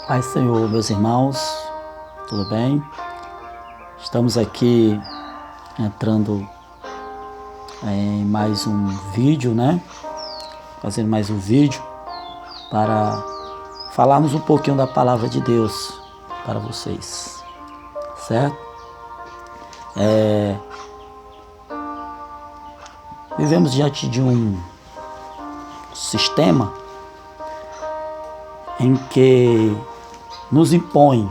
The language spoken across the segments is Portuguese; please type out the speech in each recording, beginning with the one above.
Pai, Senhor, meus irmãos, tudo bem? Estamos aqui entrando em mais um vídeo, né? Fazendo mais um vídeo para falarmos um pouquinho da palavra de Deus para vocês, certo? Vivemos diante de um sistema em que nos impõe,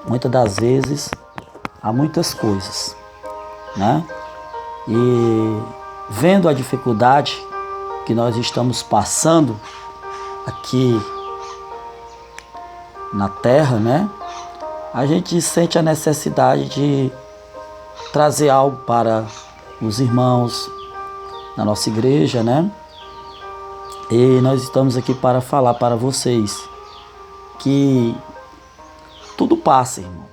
muitas das vezes, a muitas coisas, né? E vendo a dificuldade que nós estamos passando aqui na Terra, né? A gente sente a necessidade de trazer algo para os irmãos na nossa igreja, né? E nós estamos aqui para falar para vocês que tudo passa, irmão.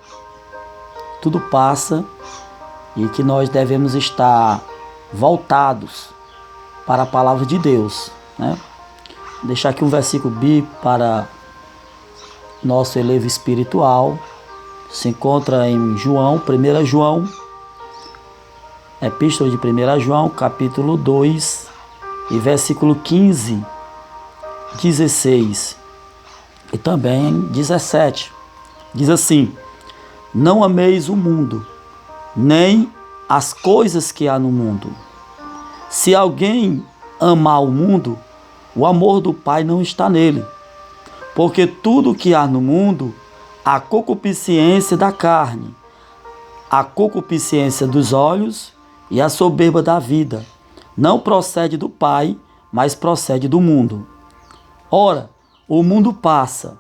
Tudo passa e que nós devemos estar voltados para a palavra de Deus, né? Vou deixar aqui um versículo bíblico para nosso elevo espiritual. Se encontra em João, 1 João, Epístola de 1 João, capítulo 2, e versículo 15, 16 e também 17. Diz assim: não ameis o mundo, nem as coisas que há no mundo. Se alguém amar o mundo, o amor do Pai não está nele. Porque tudo que há no mundo, a concupiscência da carne, a concupiscência dos olhos e a soberba da vida, não procede do Pai, mas procede do mundo. Ora, o mundo passa,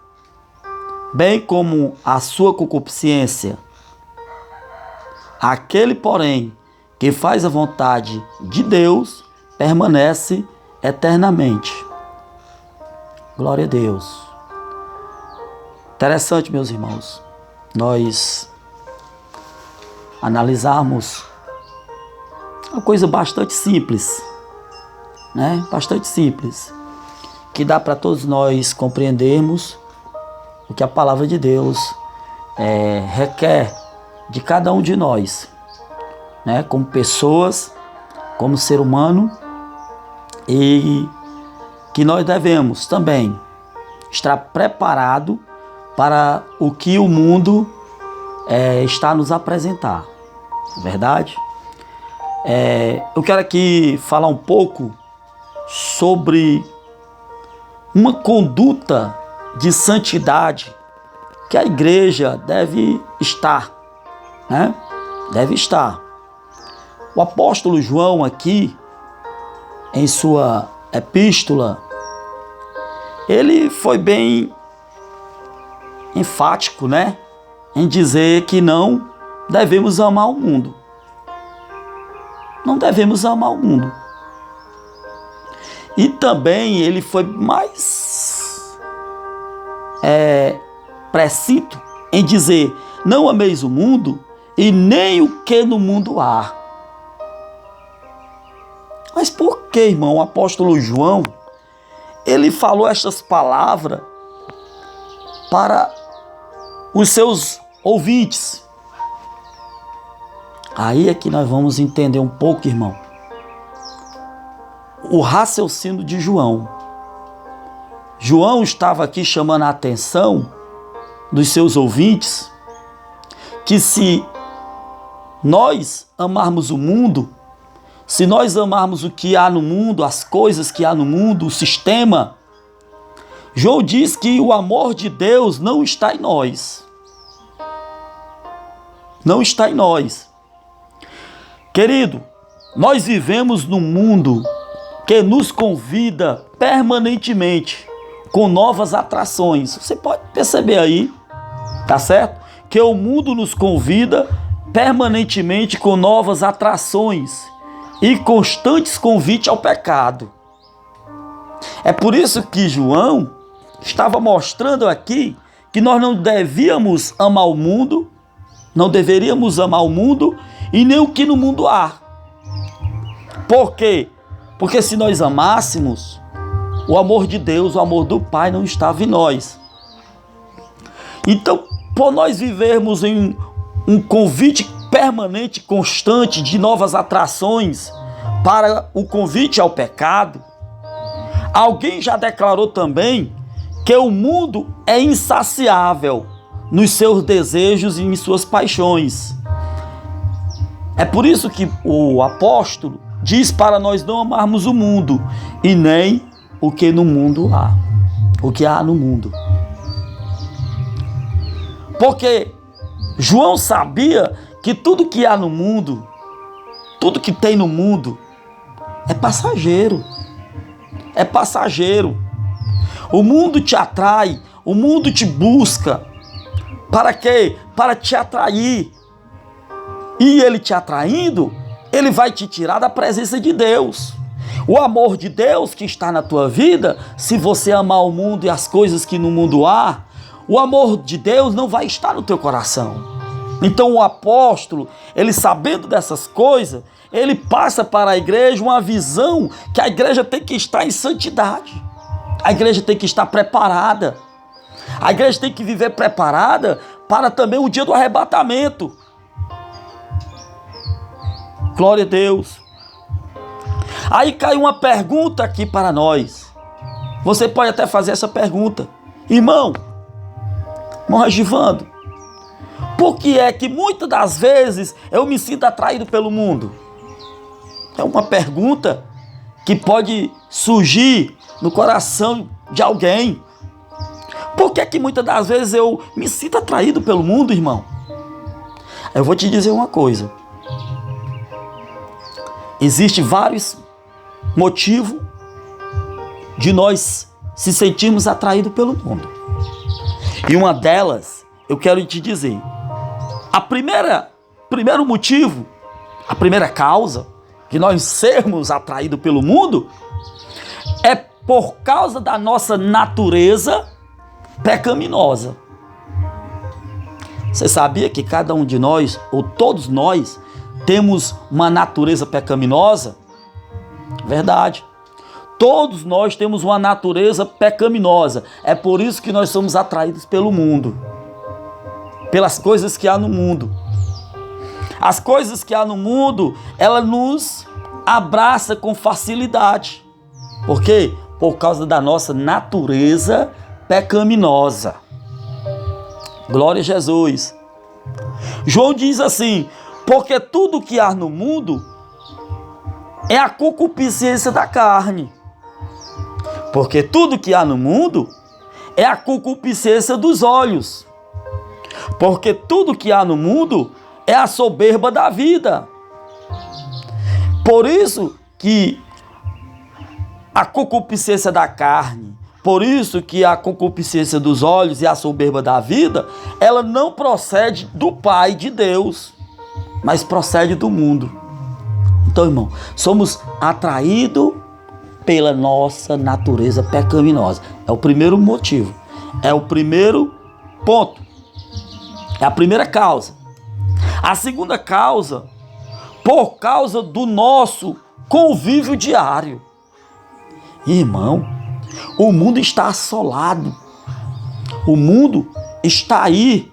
bem como a sua concupiscência. Aquele, porém, que faz a vontade de Deus, permanece eternamente. Glória a Deus. Interessante, meus irmãos, nós analisarmos uma coisa bastante simples, né? Bastante simples, que dá para todos nós compreendermos o que a palavra de Deus requer de cada um de nós, né? Como pessoas, como ser humano, e que nós devemos também estar preparado para o que o mundo está a nos apresentar, verdade? Eu quero aqui falar um pouco sobre uma conduta de santidade que a igreja deve estar, né? Deve estar. O apóstolo João aqui, em sua epístola, ele foi bem enfático, né? Em dizer que não devemos amar o mundo. Não devemos amar o mundo. E também ele foi mais precinto em dizer: não ameis o mundo e nem o que no mundo há. Mas por que, irmão, o apóstolo João, ele falou estas palavras para os seus ouvintes? Aí é que nós vamos entender um pouco, irmão, o raciocínio de João. João estava aqui chamando a atenção dos seus ouvintes que se nós amarmos o mundo, se nós amarmos o que há no mundo, as coisas que há no mundo, o sistema, João diz que o amor de Deus não está em nós. Não está em nós. Querido, nós vivemos num mundo que nos convida permanentemente com novas atrações. Você pode perceber aí, tá certo? Que o mundo nos convida permanentemente com novas atrações e constantes convites ao pecado. É por isso que João estava mostrando aqui que nós não devíamos amar o mundo, não deveríamos amar o mundo e nem o que no mundo há. Por quê? Porque se nós amássemos, o amor de Deus, o amor do Pai não estava em nós. Então, por nós vivermos em um convite permanente, constante de novas atrações para o convite ao pecado, alguém já declarou também que o mundo é insaciável nos seus desejos e em suas paixões. É por isso que o apóstolo diz para nós não amarmos o mundo e nem o que no mundo há, o que há no mundo. Porque João sabia que tudo que há no mundo, tudo que tem no mundo, é passageiro. É passageiro. O mundo te atrai, o mundo te busca. Para quê? Para te atrair. E ele te atraindo, ele vai te tirar da presença de Deus. O amor de Deus que está na tua vida, se você amar o mundo e as coisas que no mundo há, o amor de Deus não vai estar no teu coração. Então o apóstolo, ele sabendo dessas coisas, ele passa para a igreja uma visão que a igreja tem que estar em santidade. A igreja tem que estar preparada. A igreja tem que viver preparada para também o dia do arrebatamento. Glória a Deus. Aí cai uma pergunta aqui para nós. Você pode até fazer essa pergunta. Irmão Regivando, por que é que muitas das vezes eu me sinto atraído pelo mundo? É uma pergunta que pode surgir no coração de alguém. Por que é que muitas das vezes eu me sinto atraído pelo mundo, irmão? Eu vou te dizer uma coisa. Existem vários motivos de nós se sentirmos atraídos pelo mundo. E uma delas, eu quero te dizer, primeiro motivo, a primeira causa que nós sermos atraídos pelo mundo é por causa da nossa natureza pecaminosa. Você sabia que cada um de nós, ou todos nós, temos uma natureza pecaminosa? Verdade. Todos nós temos uma natureza pecaminosa. É por isso que nós somos atraídos pelo mundo. Pelas coisas que há no mundo. As coisas que há no mundo, ela nos abraça com facilidade. Por quê? Por causa da nossa natureza pecaminosa. Glória a Jesus. João diz assim, porque tudo que há no mundo é a concupiscência da carne. Porque tudo que há no mundo é a concupiscência dos olhos. Porque tudo que há no mundo é a soberba da vida. Por isso que a concupiscência da carne, por isso que a concupiscência dos olhos e a soberba da vida, ela não procede do Pai de Deus, mas procede do mundo. Então, irmão, somos atraídos pela nossa natureza pecaminosa. É o primeiro motivo. É o primeiro ponto. É a primeira causa. A segunda causa, por causa do nosso convívio diário. Irmão, o mundo está assolado. O mundo está aí,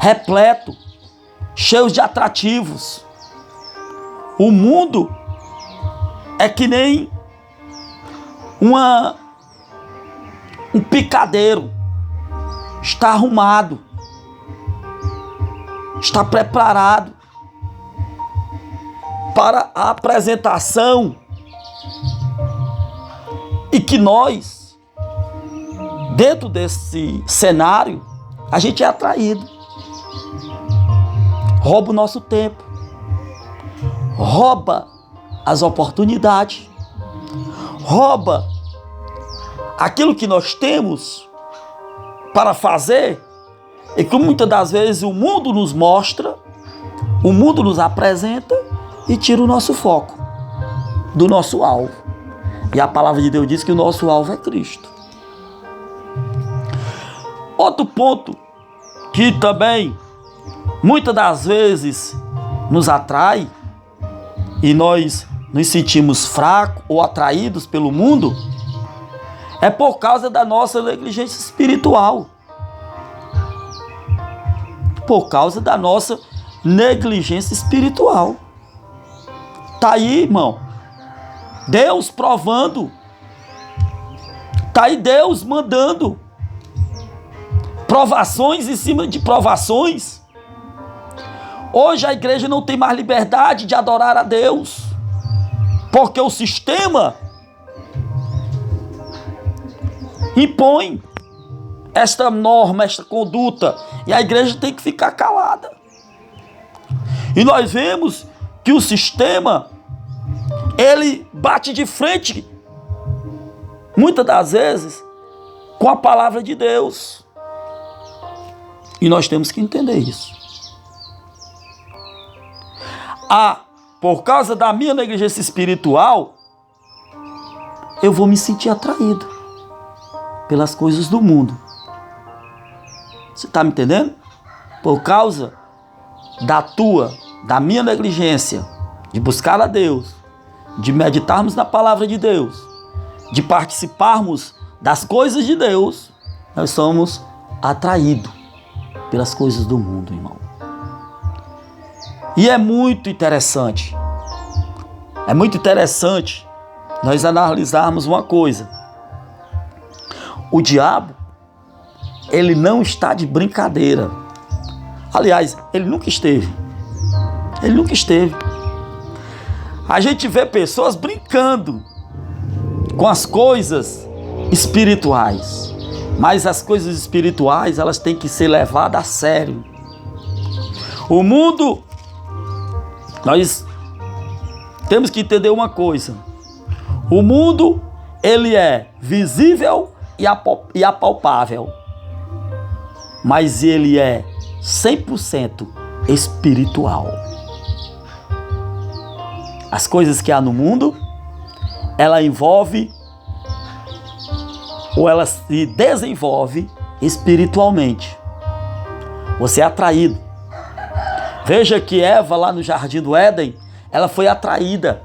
repleto, cheio de atrativos. O mundo é que nem um picadeiro. Está arrumado. Está preparado para a apresentação. E que nós, dentro desse cenário, a gente é atraído. Rouba o nosso tempo. Rouba as oportunidades. Rouba aquilo que nós temos para fazer e que muitas das vezes o mundo nos mostra, o mundo nos apresenta e tira o nosso foco do nosso alvo. E a palavra de Deus diz que o nosso alvo é Cristo. Outro ponto que também muitas das vezes nos atrai e nós nos sentimos fracos ou atraídos pelo mundo é por causa da nossa negligência espiritual. Por causa da nossa negligência espiritual. Tá aí, irmão. Deus provando. Tá aí Deus mandando provações em cima de provações. Hoje a igreja não tem mais liberdade de adorar a Deus, porque o sistema impõe esta norma, esta conduta, e a igreja tem que ficar calada. E nós vemos que o sistema, ele bate de frente, muitas das vezes, com a palavra de Deus. E nós temos que entender isso. Por causa da minha negligência espiritual, eu vou me sentir atraído pelas coisas do mundo. Você está me entendendo? Por causa da minha negligência de buscar a Deus, de meditarmos na palavra de Deus, de participarmos das coisas de Deus, nós somos atraídos pelas coisas do mundo, irmão. E é muito interessante nós analisarmos uma coisa. O diabo, ele não está de brincadeira. Aliás, ele nunca esteve. A gente vê pessoas brincando com as coisas espirituais, mas as coisas espirituais, elas têm que ser levadas a sério. O mundo, nós temos que entender uma coisa. O mundo, ele é visível e apalpável, mas ele é 100% espiritual. As coisas que há no mundo, ela envolve ou ela se desenvolve espiritualmente. Você é atraído. Veja que Eva, lá no Jardim do Éden, ela foi atraída.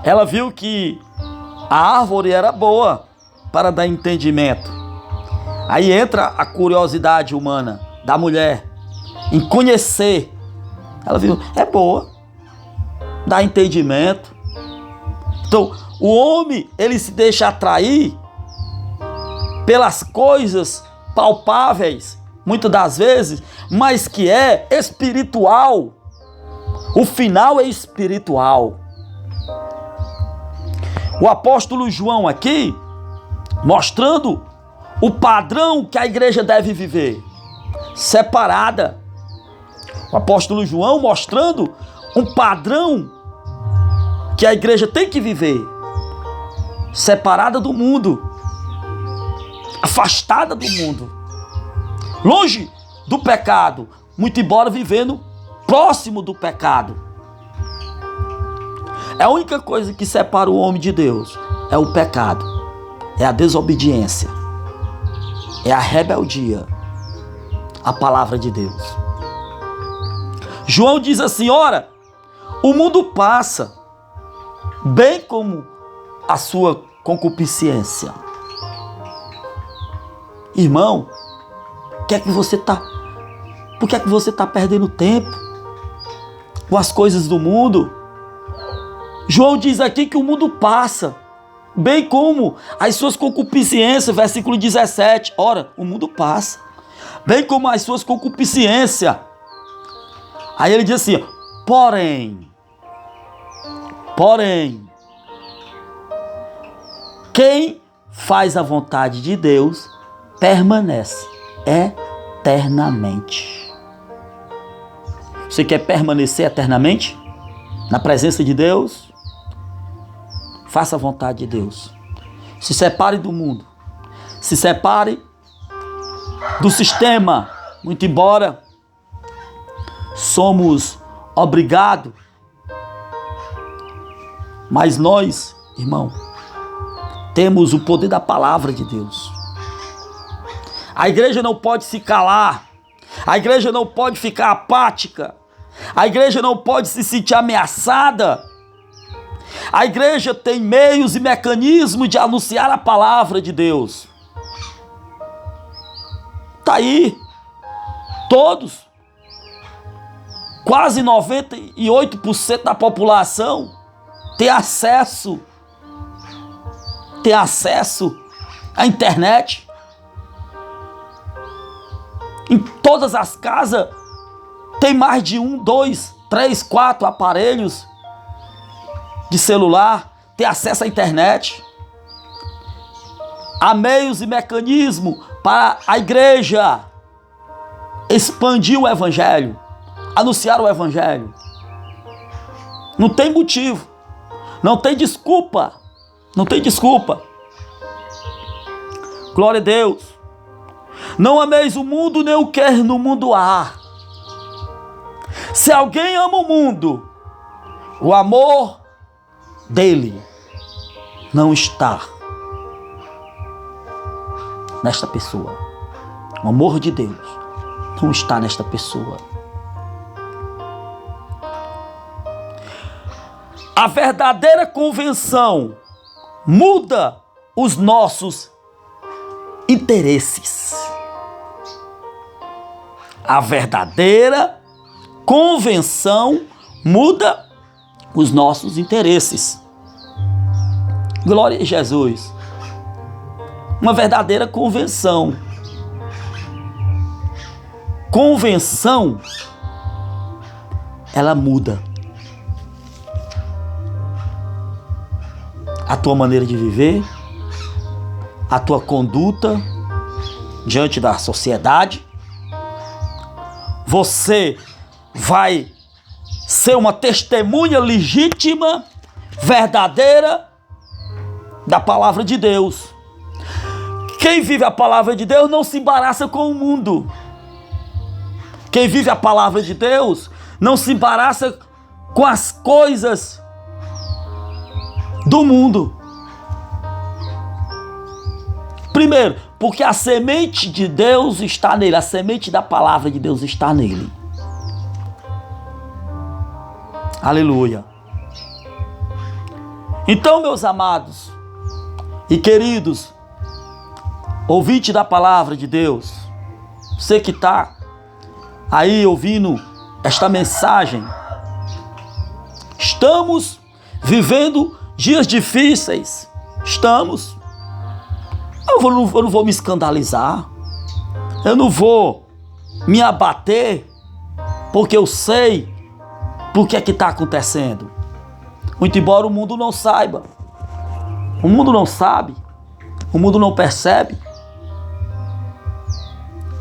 Ela viu que a árvore era boa para dar entendimento. Aí entra a curiosidade humana da mulher em conhecer. Ela viu, é boa, dá entendimento. Então, o homem, ele se deixa atrair pelas coisas palpáveis, muitas das vezes, mas que é espiritual. O final é espiritual. O apóstolo João aqui, mostrando o padrão que a igreja deve viver, separada. O apóstolo João mostrando um padrão que a igreja tem que viver, separada do mundo, afastada do mundo, longe do pecado, muito embora vivendo próximo do pecado. É a única coisa que separa o homem de Deus, é o pecado, é a desobediência, é a rebeldia à palavra de Deus. João diz assim, ora, o mundo passa, bem como a sua concupiscência. Irmão, por que é que você está perdendo tempo com as coisas do mundo? João diz aqui que o mundo passa, bem como as suas concupiscências, versículo 17. Ora, o mundo passa, bem como as suas concupiscências. Aí ele diz assim, porém, quem faz a vontade de Deus permanece eternamente. Você quer permanecer eternamente na presença de Deus? Faça a vontade de Deus. Se separe do mundo. Se separe do sistema. Muito embora somos obrigados, mas nós, irmão, temos o poder da palavra de Deus. A igreja não pode se calar. A igreja não pode ficar apática. A igreja não pode se sentir ameaçada. A igreja tem meios e mecanismos de anunciar a palavra de Deus. Está aí. Todos, quase 98% da população tem acesso à internet. Em todas as casas tem mais de 1, 2, 3, 4 aparelhos de celular, tem acesso à internet. Há meios e mecanismos para a igreja expandir o evangelho, anunciar o evangelho. Não tem motivo, não tem desculpa, Glória a Deus. Não ameis o mundo, nem o que no mundo há. Se alguém ama o mundo, o amor dele não está nesta pessoa. O amor de Deus não está nesta pessoa. A verdadeira convenção muda os nossos interesses. A verdadeira convenção muda os nossos interesses. Glória a Jesus. Uma verdadeira convenção. Convenção, ela muda a tua maneira de viver, a tua conduta diante da sociedade. Você vai ser uma testemunha legítima, verdadeira da palavra de Deus. Quem vive a palavra de Deus não se embaraça com o mundo. Quem vive a palavra de Deus não se embaraça com as coisas do mundo. Primeiro, porque a semente de Deus está nele, a semente da palavra de Deus está nele. Aleluia. Então, meus amados e queridos, ouvinte da palavra de Deus, você que está aí ouvindo esta mensagem, estamos vivendo dias difíceis. Estamos. Eu não vou me escandalizar, eu não vou me abater, porque eu sei por que é que está acontecendo. Muito embora o mundo não saiba, o mundo não sabe, o mundo não percebe.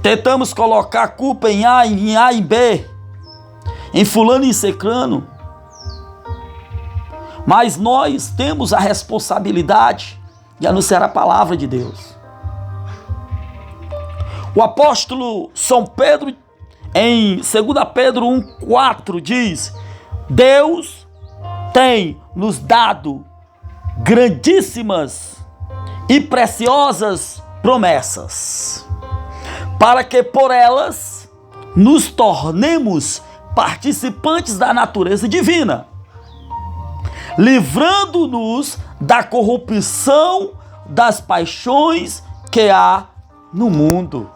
Tentamos colocar a culpa em A e B, em fulano e ciclano, mas nós temos a responsabilidade de anunciar a palavra de Deus. O apóstolo São Pedro, em 2 Pedro 1,4, diz: Deus tem nos dado grandíssimas e preciosas promessas, para que por elas nos tornemos participantes da natureza divina, livrando-nos da corrupção das paixões que há no mundo.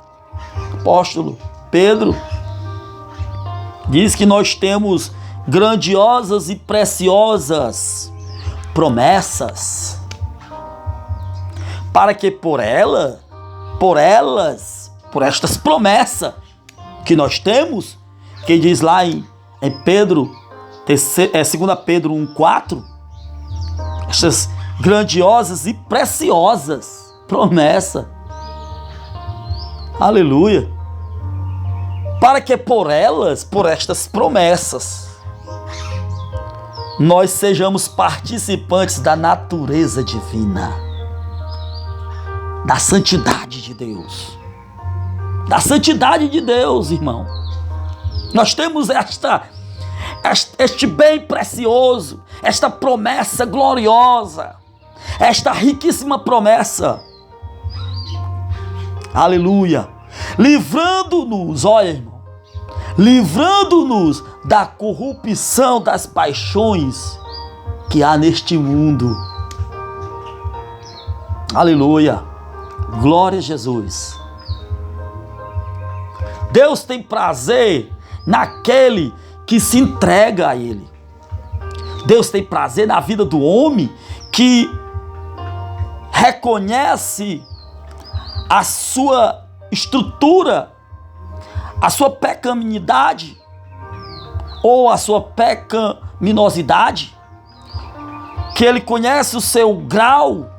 Apóstolo Pedro diz que nós temos grandiosas e preciosas promessas, para que por estas promessas que nós temos, que diz lá em Pedro, 2 Pedro 1,4, estas grandiosas e preciosas promessas, aleluia, para que por estas promessas, nós sejamos participantes da natureza divina, da santidade de Deus. Da santidade de Deus, irmão. Nós temos este bem precioso, esta promessa gloriosa, esta riquíssima promessa. Aleluia. Livrando-nos, olha, irmão, livrando-nos da corrupção das paixões que há neste mundo. Aleluia. Glória a Jesus. Deus tem prazer naquele que se entrega a Ele. Deus tem prazer na vida do homem que reconhece a sua estrutura, a sua pecaminosidade ou a sua pecaminosidade, que ele conhece o seu grau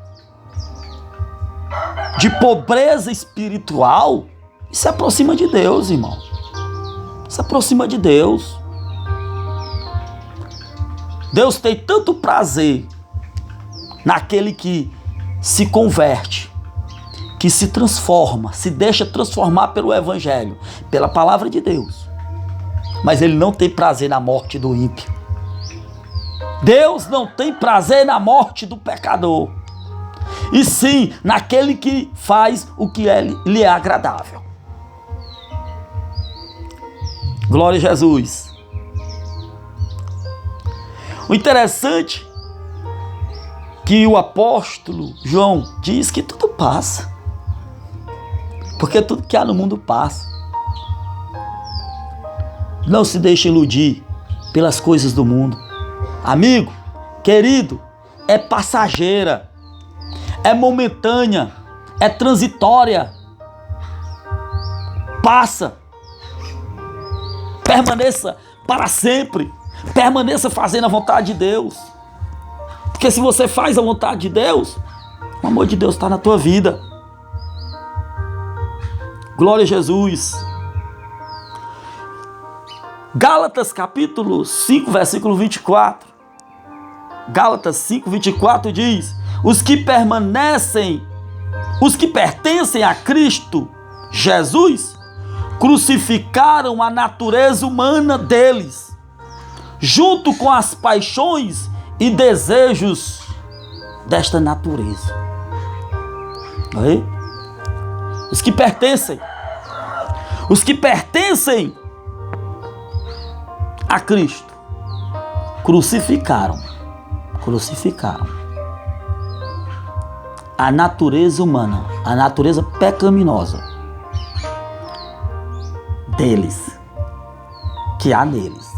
de pobreza espiritual e se aproxima de Deus, irmão. Se aproxima de Deus. Deus tem tanto prazer naquele que se converte, que se transforma, se deixa transformar pelo Evangelho, pela palavra de Deus. Mas Ele não tem prazer na morte do ímpio. Deus não tem prazer na morte do pecador. E sim, naquele que faz o que lhe é agradável. Glória a Jesus. O interessante que o apóstolo João diz que tudo passa. Porque tudo que há no mundo passa. Não se deixe iludir pelas coisas do mundo. Amigo, querido, é passageira, é momentânea, é transitória. Passa. Permaneça para sempre. Permaneça fazendo a vontade de Deus. Porque se você faz a vontade de Deus, o amor de Deus está na tua vida. Glória a Jesus. Gálatas capítulo 5, versículo 24. Gálatas 5, 24 diz: os que pertencem a Cristo Jesus, crucificaram a natureza humana deles, junto com as paixões e desejos desta natureza. Aí? Os que pertencem a Cristo, crucificaram a natureza humana, a natureza pecaminosa deles, que há neles.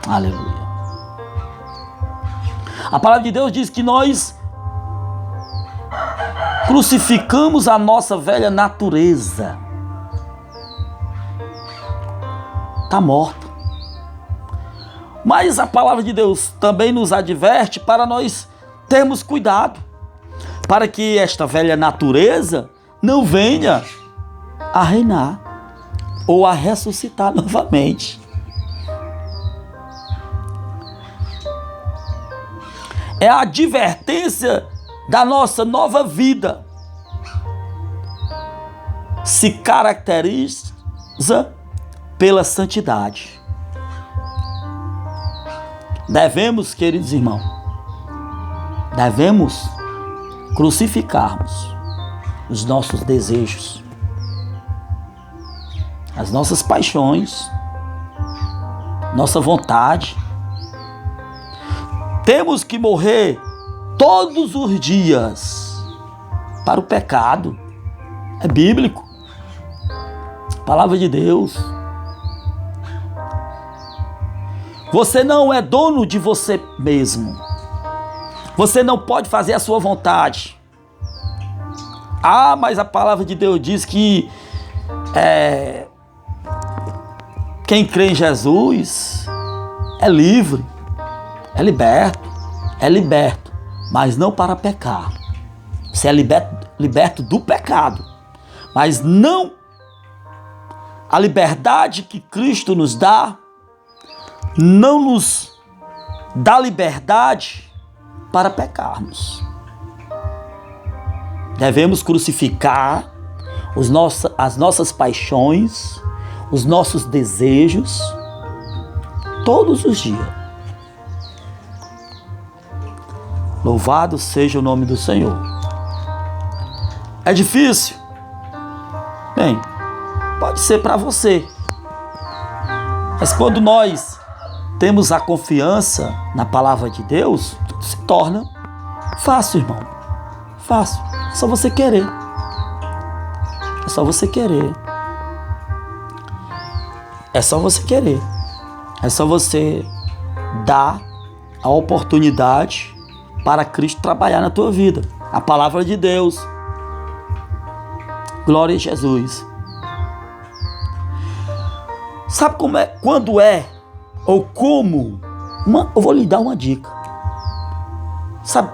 Aleluia. A palavra de Deus diz que nós crucificamos a nossa velha natureza. Está morta. Mas a palavra de Deus também nos adverte para nós termos cuidado, para que esta velha natureza não venha a reinar ou a ressuscitar novamente. É a advertência da nossa nova vida. Se caracteriza pela santidade. Devemos, queridos irmãos, crucificarmos os nossos desejos, as nossas paixões, nossa vontade. Temos que morrer todos os dias para o pecado. É bíblico. Palavra de Deus. Você não é dono de você mesmo. Você não pode fazer a sua vontade. Ah, mas a palavra de Deus diz que quem crê em Jesus é livre, é liberto, mas não para pecar. Você é liberto do pecado, mas não a liberdade que Cristo nos dá, não nos dá liberdade para pecarmos. Devemos crucificar as nossas paixões, os nossos desejos, todos os dias. Louvado seja o nome do Senhor. É difícil? Bem, pode ser para você. Mas quando nós temos a confiança na palavra de Deus, tudo se torna fácil, irmão. Fácil. É só você querer. É só você querer. É só você querer. É só você dar a oportunidade para Cristo trabalhar na tua vida. A palavra de Deus. Glória a Jesus. Sabe como é? Quando é ou como? Eu vou lhe dar uma dica. Sabe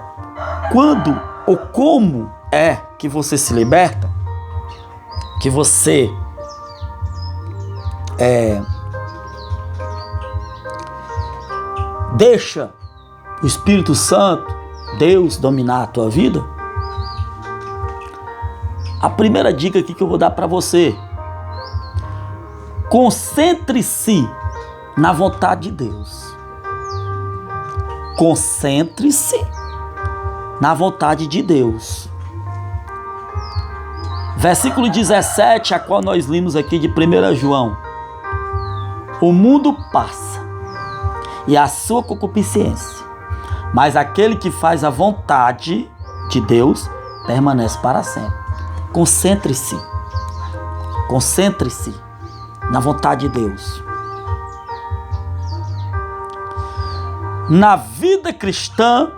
quando ou como é que você se liberta? Que você deixa o Espírito Santo, Deus, dominar a tua vida? A primeira dica aqui que eu vou dar para você: concentre-se na vontade de Deus. Concentre-se na vontade de Deus. Versículo 17, a qual nós lemos aqui de 1 João. O mundo passa e a sua concupiscência, mas aquele que faz a vontade de Deus permanece para sempre. Concentre-se. Concentre-se na vontade de Deus. Na vida cristã,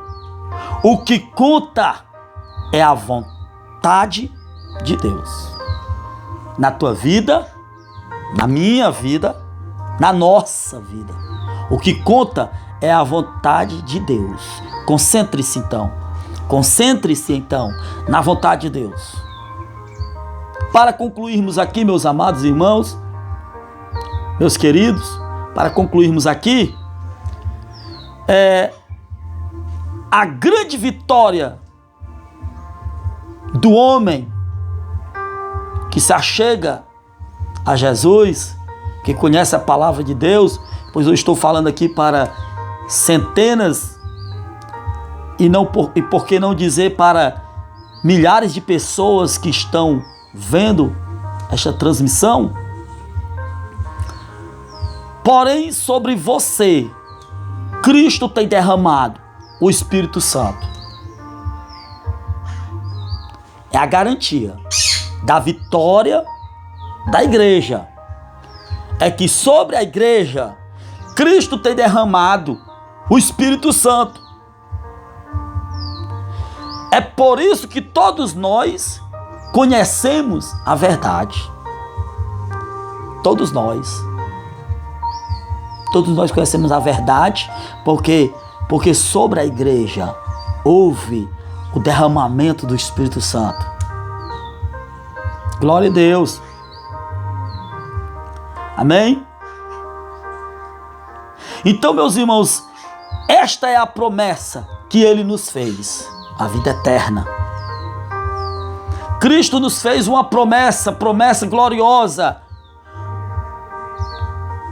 o que conta é a vontade de Deus. Na tua vida, na minha vida, na nossa vida. O que conta é a vontade de Deus. Concentre-se então. Concentre-se então na vontade de Deus. Para concluirmos aqui, meus amados irmãos, meus queridos, para concluirmos aqui, a grande vitória do homem que se achega a Jesus, que conhece a palavra de Deus, pois eu estou falando aqui para centenas e por que não dizer para milhares de pessoas que estão vendo esta transmissão. Porém, sobre você, Cristo tem derramado o Espírito Santo. É a garantia da vitória da igreja. É que sobre a igreja, Cristo tem derramado o Espírito Santo. É por isso que todos nós conhecemos a verdade. Todos nós conhecemos a verdade, porque sobre a igreja houve o derramamento do Espírito Santo. Glória a Deus. Amém? Então, meus irmãos, esta é a promessa que Ele nos fez, a vida eterna. Cristo nos fez uma promessa gloriosa.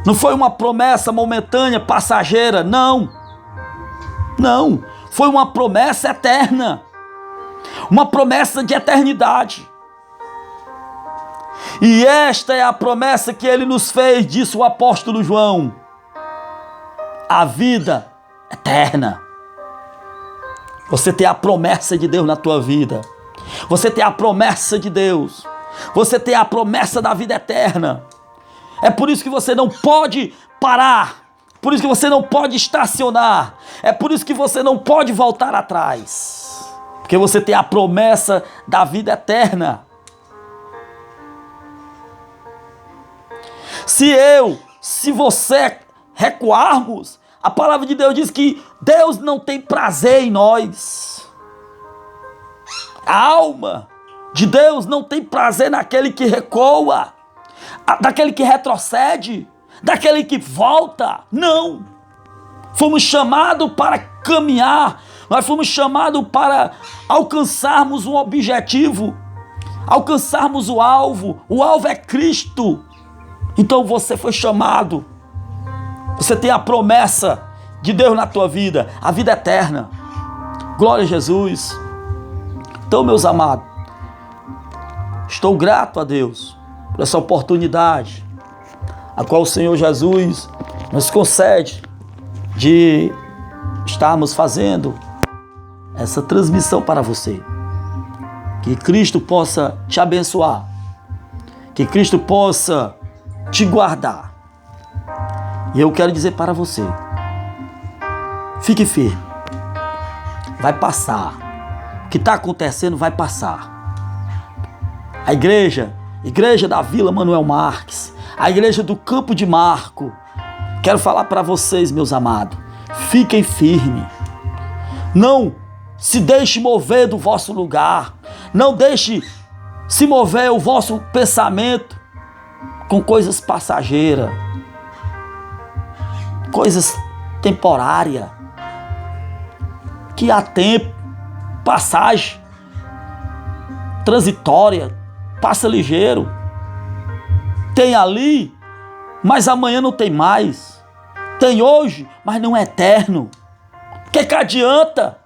Não foi uma promessa momentânea, passageira, não. Não, foi uma promessa eterna. Uma promessa de eternidade. E esta é a promessa que Ele nos fez, disse o apóstolo João. A vida eterna. Você tem a promessa de Deus na tua vida. Você tem a promessa de Deus. Você tem a promessa da vida eterna. É por isso que você não pode parar. Por isso que você não pode estacionar. É por isso que você não pode voltar atrás. Porque você tem a promessa da vida eterna. Se você recuarmos, a palavra de Deus diz que Deus não tem prazer em nós. A alma de Deus não tem prazer naquele que recua, daquele que retrocede, daquele que volta. Não. Fomos chamados para caminhar, nós fomos chamados para alcançarmos um objetivo, alcançarmos o alvo é Cristo. Então você foi chamado, você tem a promessa de Deus na tua vida, a vida eterna. Glória a Jesus. Então, meus amados, estou grato a Deus por essa oportunidade, a qual o Senhor Jesus nos concede de estarmos fazendo essa transmissão para você. Que Cristo possa te abençoar, que Cristo possa te guardar, E eu quero dizer para você, fique firme, vai passar. O que está acontecendo vai passar. A igreja da Vila Manuel Marques, a igreja do Campo de Marco, quero falar para vocês, meus amados, fiquem firmes. Não se deixe mover do vosso lugar. Não deixe se mover o vosso pensamento com coisas passageiras, coisas temporárias, que há tempo, passagem, transitória, passa ligeiro. Tem ali, mas amanhã não tem mais. Tem hoje, mas não é eterno. O que adianta?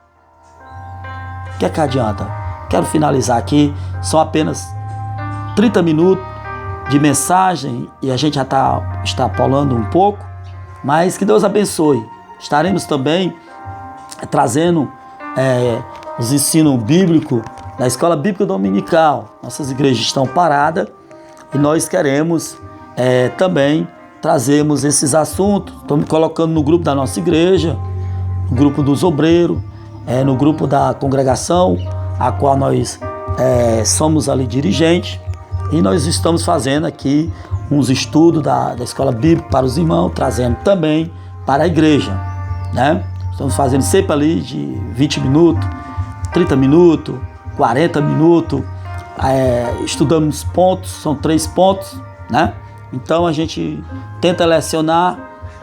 O que adianta? Quero finalizar aqui, são apenas 30 minutos de mensagem e a gente já está extrapolando um pouco, mas que Deus abençoe. Estaremos também trazendo os ensinos bíblicos da Escola Bíblica Dominical. Nossas igrejas estão paradas e nós queremos também trazermos esses assuntos. Estamos colocando no grupo da nossa igreja, no grupo dos obreiros, no grupo da congregação, a qual nós somos ali dirigentes, e nós estamos fazendo aqui uns estudos da Escola Bíblica para os irmãos, trazendo também para a igreja, né? Estamos fazendo sempre ali de 20 minutos, 30 minutos, 40 minutos, estudamos pontos, são 3 pontos, né? Então a gente tenta lecionar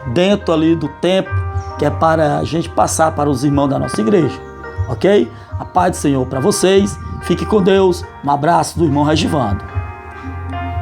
dentro ali do tempo que é para a gente passar para os irmãos da nossa igreja, ok? A paz do Senhor para vocês, fique com Deus, um abraço do irmão Regivando.